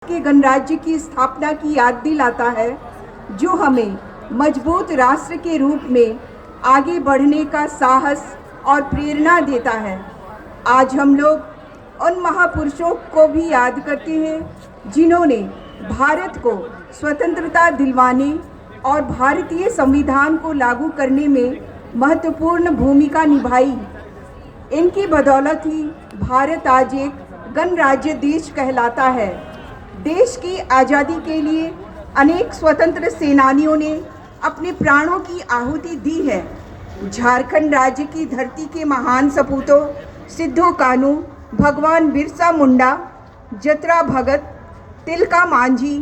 के गणराज्य की स्थापना की याद दिलाता है, जो हमें मजबूत राष्ट्र के रूप में आगे बढ़ने का साहस और प्रेरणा देता है। आज हम लोग उन महापुरुषों को भी याद करते हैं जिन्होंने भारत को स्वतंत्रता दिलवाने और भारतीय संविधान को लागू करने में महत्वपूर्ण भूमिका निभाई। इनकी बदौलत ही भारत आज एक गणराज्य देश कहलाता है। देश की आज़ादी के लिए अनेक स्वतंत्र सेनानियों ने अपने प्राणों की आहुति दी है। झारखंड राज्य की धरती के महान सपूतों सिद्धू कान्हू, भगवान बिरसा मुंडा, जतरा भगत, तिलका मांझी,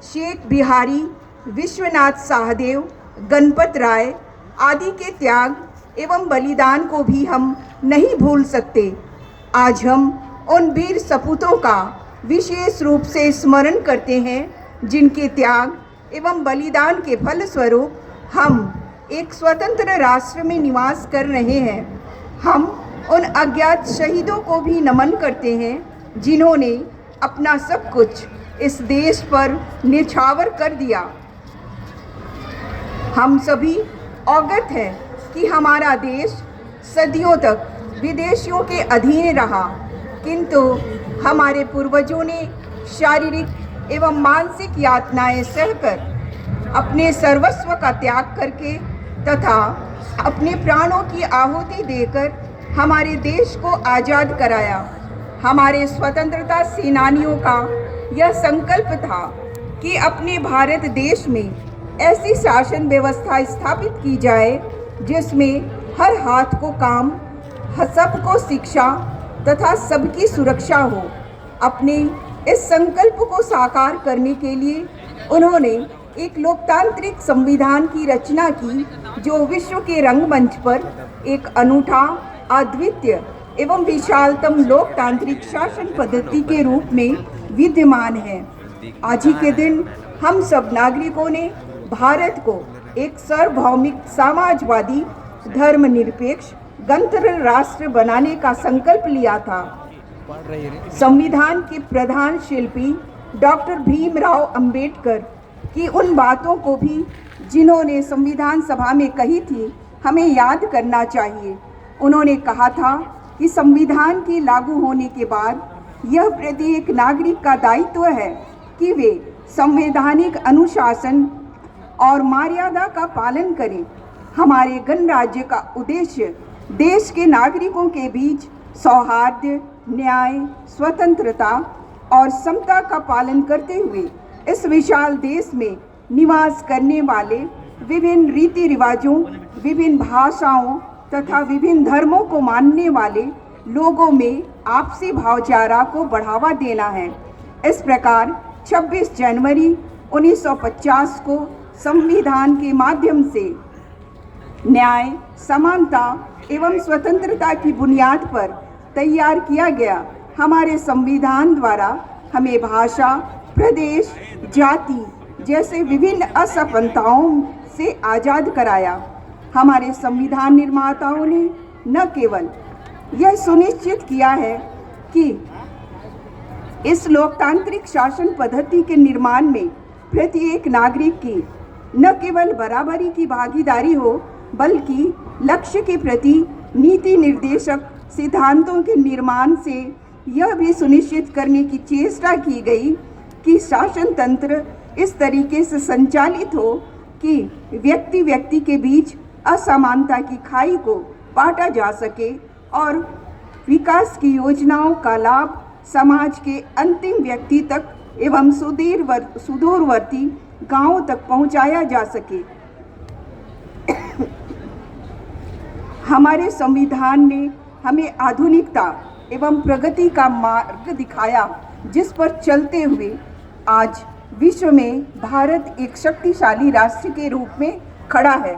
शेख बिहारी, विश्वनाथ साहदेव, गणपत राय आदि के त्याग एवं बलिदान को भी हम नहीं भूल सकते। आज हम उन वीर सपूतों का विशेष रूप से स्मरण करते हैं, जिनके त्याग एवं बलिदान के फलस्वरूप हम एक स्वतंत्र राष्ट्र में निवास कर रहे हैं। हम उन अज्ञात शहीदों को भी नमन करते हैं, जिन्होंने अपना सब कुछ इस देश पर न्यौछावर कर दिया। हम सभी अवगत हैं कि हमारा देश सदियों तक विदेशियों के अधीन रहा, किंतु हमारे पूर्वजों ने शारीरिक एवं मानसिक यातनाएं सहकर अपने सर्वस्व का त्याग करके तथा अपने प्राणों की आहुति देकर हमारे देश को आज़ाद कराया। हमारे स्वतंत्रता सेनानियों का यह संकल्प था कि अपने भारत देश में ऐसी शासन व्यवस्था स्थापित की जाए जिसमें हर हाथ को काम, सबको शिक्षा तथा सबकी सुरक्षा हो। अपने इस संकल्प को साकार करने के लिए उन्होंने एक लोकतांत्रिक संविधान की रचना की, जो विश्व के रंगमंच पर एक अनूठा, अद्वितीय एवं विशालतम लोकतांत्रिक शासन पद्धति के रूप में विद्यमान है। आज ही के दिन हम सब नागरिकों ने भारत को एक सार्वभौमिक, समाजवादी, धर्मनिरपेक्ष गणतंत्र राष्ट्र बनाने का संकल्प लिया था। संविधान के प्रधान शिल्पी डॉक्टर भीमराव अंबेडकर की उन बातों को भी, जिन्होंने संविधान सभा में कही थी, हमें याद करना चाहिए। उन्होंने कहा था कि संविधान के लागू होने के बाद यह प्रत्येक नागरिक का दायित्व है कि वे संवैधानिक अनुशासन और मर्यादा का पालन करें। हमारे गणराज्य का उद्देश्य देश के नागरिकों के बीच सौहार्द, न्याय, स्वतंत्रता और समता का पालन करते हुए इस विशाल देश में निवास करने वाले विभिन्न रीति रिवाजों, विभिन्न भाषाओं तथा विभिन्न धर्मों को मानने वाले लोगों में आपसी भाईचारा को बढ़ावा देना है। इस प्रकार 26 जनवरी 1950 को संविधान के माध्यम से न्याय, समानता एवं स्वतंत्रता की बुनियाद पर तैयार किया गया हमारे संविधान द्वारा हमें भाषा, प्रदेश, जाति जैसे विभिन्न असमानताओं से आज़ाद कराया। हमारे संविधान निर्माताओं ने न केवल यह सुनिश्चित किया है कि इस लोकतांत्रिक शासन पद्धति के निर्माण में प्रत्येक नागरिक की न केवल बराबरी की भागीदारी हो, बल्कि लक्ष्य के प्रति नीति निर्देशक सिद्धांतों के निर्माण से यह भी सुनिश्चित करने की चेष्टा की गई कि शासन तंत्र इस तरीके से संचालित हो कि व्यक्ति व्यक्ति के बीच असमानता की खाई को पाटा जा सके और विकास की योजनाओं का लाभ समाज के अंतिम व्यक्ति तक एवं सुदूरवर्ती गांवों तक पहुंचाया जा सके। हमारे संविधान ने हमें आधुनिकता एवं प्रगति का मार्ग दिखाया, जिस पर चलते हुए आज विश्व में भारत एक शक्तिशाली राष्ट्र के रूप में खड़ा है।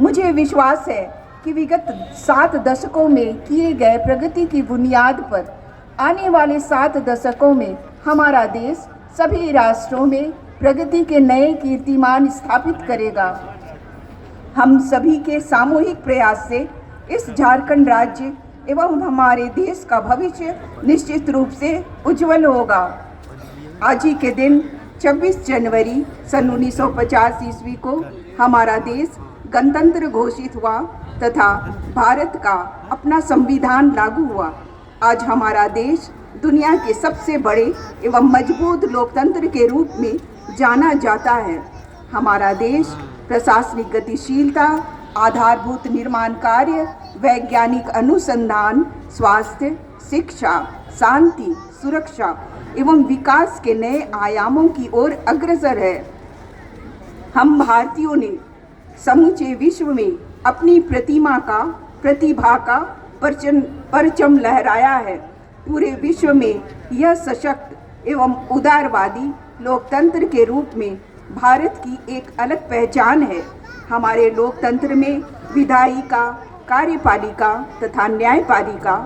मुझे विश्वास है कि विगत 7 दशकों में किए गए प्रगति की बुनियाद पर आने वाले 7 दशकों में हमारा देश सभी राष्ट्रों में प्रगति के नए कीर्तिमान स्थापित करेगा। हम सभी के सामूहिक प्रयास से इस झारखंड राज्य एवं हमारे देश का भविष्य निश्चित रूप से उज्जवल होगा। आज ही के दिन 26 जनवरी सन 1950 ईस्वी को हमारा देश गणतंत्र घोषित हुआ तथा भारत का अपना संविधान लागू हुआ। आज हमारा देश दुनिया के सबसे बड़े एवं मजबूत लोकतंत्र के रूप में जाना जाता है। हमारा देश प्रशासनिक गतिशीलता, आधारभूत निर्माण कार्य, वैज्ञानिक अनुसंधान, स्वास्थ्य, शिक्षा, शांति, सुरक्षा एवं विकास के नए आयामों की ओर अग्रसर है। हम भारतीयों ने समूचे विश्व में अपनी प्रतिभा का परचम लहराया है। पूरे विश्व में यह सशक्त एवं उदारवादी लोकतंत्र के रूप में भारत की एक अलग पहचान है। हमारे लोकतंत्र में विधायिका, कार्यपालिका तथा न्यायपालिका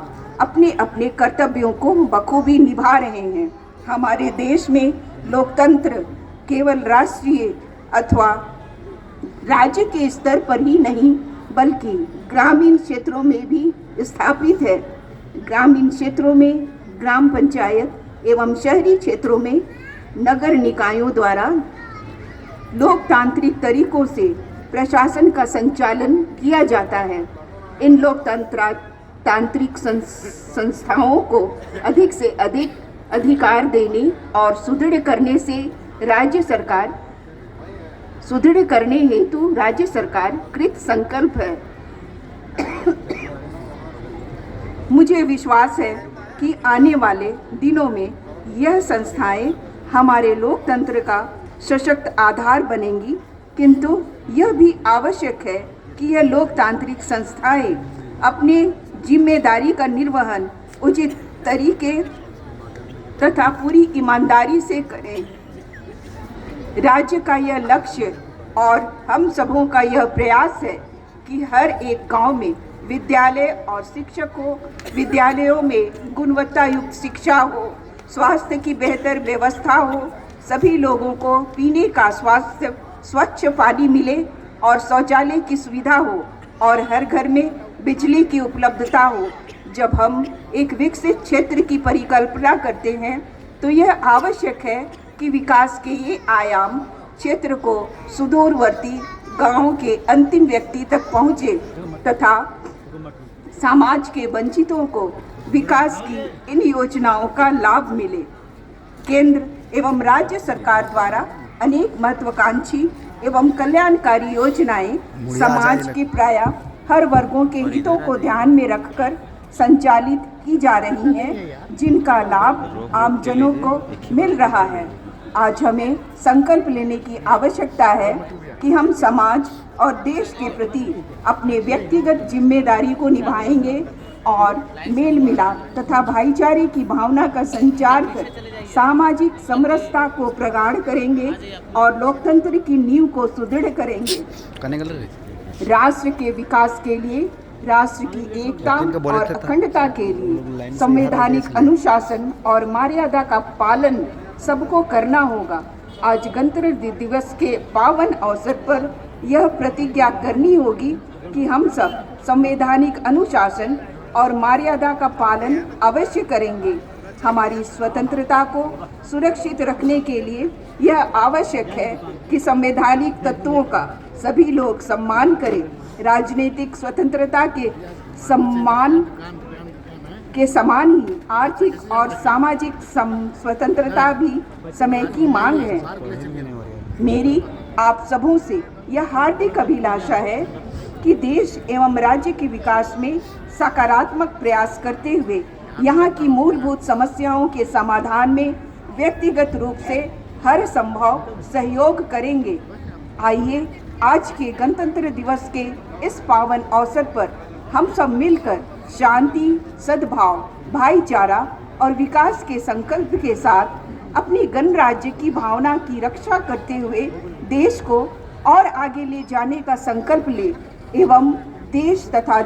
अपने अपने कर्तव्यों को बखूबी निभा रहे हैं। हमारे देश में लोकतंत्र केवल राष्ट्रीय अथवा राज्य के स्तर पर ही नहीं बल्कि ग्रामीण क्षेत्रों में भी स्थापित है। ग्रामीण क्षेत्रों में ग्राम पंचायत एवं शहरी क्षेत्रों में नगर निकायों द्वारा लोकतांत्रिक तरीकों से प्रशासन का संचालन किया जाता है। इन लोकतांत्रिक संस्थाओं को अधिक से अधिक अधिकार देने और सुदृढ़ करने हेतु राज्य सरकार कृत संकल्प है। मुझे विश्वास है कि आने वाले दिनों में यह संस्थाएं हमारे लोकतंत्र का सशक्त आधार बनेंगी, किंतु यह भी आवश्यक है कि यह लोकतांत्रिक संस्थाएं अपने जिम्मेदारी का निर्वहन उचित तरीके तथा पूरी ईमानदारी से करें। राज्य का यह लक्ष्य और हम सबों का यह प्रयास है कि हर एक गांव में विद्यालय और विद्यालयों में गुणवत्ता युक्त शिक्षा हो, स्वास्थ्य की बेहतर व्यवस्था हो, सभी लोगों को पीने का स्वच्छ पानी मिले और शौचालय की सुविधा हो और हर घर में बिजली की उपलब्धता हो। जब हम एक विकसित क्षेत्र की परिकल्पना करते हैं तो यह आवश्यक है कि विकास के ये आयाम क्षेत्र को सुदूरवर्ती गांवों के अंतिम व्यक्ति तक पहुँचे तथा समाज के वंचितों को विकास की इन योजनाओं का लाभ मिले। केंद्र एवं राज्य सरकार द्वारा अनेक महत्वाकांक्षी एवं कल्याणकारी योजनाएं समाज के प्रायः हर वर्गों के हितों को ध्यान में रखकर संचालित की जा रही हैं, जिनका लाभ आमजनों को मिल रहा है। आज हमें संकल्प लेने की आवश्यकता है कि हम समाज और देश के प्रति अपने व्यक्तिगत जिम्मेदारी को निभाएंगे और मेल मिलाप तथा भाईचारे की भावना का संचार कर सामाजिक समरसता को प्रगाढ़ करेंगे और लोकतंत्र की नींव को सुदृढ़ करेंगे। राष्ट्र के विकास के लिए, राष्ट्र की एकता और अखंडता के लिए संवैधानिक अनुशासन और मर्यादा का पालन सबको करना होगा। आज गणतंत्र दिवस के पावन अवसर पर यह प्रतिज्ञा करनी होगी कि हम सब संवैधानिक अनुशासन और मर्यादा का पालन अवश्य करेंगे। हमारी स्वतंत्रता को सुरक्षित रखने के लिए यह आवश्यक है कि संवैधानिक तत्वों का सभी लोग सम्मान करें। राजनीतिक स्वतंत्रता के समान ही आर्थिक और सामाजिक स्वतंत्रता भी समय की मांग है। मेरी आप सबों से यह हार्दिक अभिलाषा है कि देश एवं राज्य के विकास में सकारात्मक प्रयास करते हुए यहाँ की मूलभूत समस्याओं के समाधान में व्यक्तिगत रूप से हर संभव सहयोग करेंगे। आइए आज के गणतंत्र दिवस के इस पावन अवसर पर हम सब मिलकर शांति, सद्भाव, भाईचारा और विकास के संकल्प के साथ अपनी गणराज्य की भावना की रक्षा करते हुए देश को और आगे ले जाने का संकल्प ले एवं देश तथा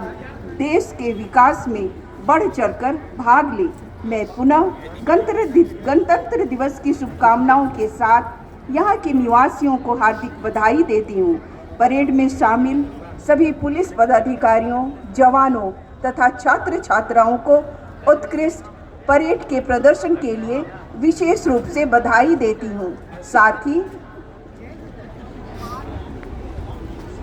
देश के विकास में बढ़ चढ़कर भाग ले। मैं पुनः गणतंत्र दिवस की शुभकामनाओं के साथ यहाँ के निवासियों को हार्दिक बधाई देती हूँ। परेड में शामिल सभी पुलिस पदाधिकारियों, जवानों तथा छात्र छात्राओं को उत्कृष्ट परेड के प्रदर्शन के लिए विशेष रूप से बधाई देती हूँ। साथ ही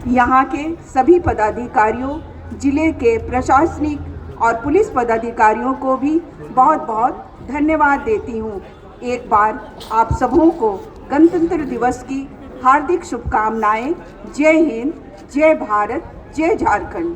यहाँ के सभी पदाधिकारियों, जिले के प्रशासनिक और पुलिस पदाधिकारियों को भी बहुत बहुत धन्यवाद देती हूँ। एक बार आप सबों को गणतंत्र दिवस की हार्दिक शुभकामनाएं। जय हिंद, जय भारत, जय झारखंड।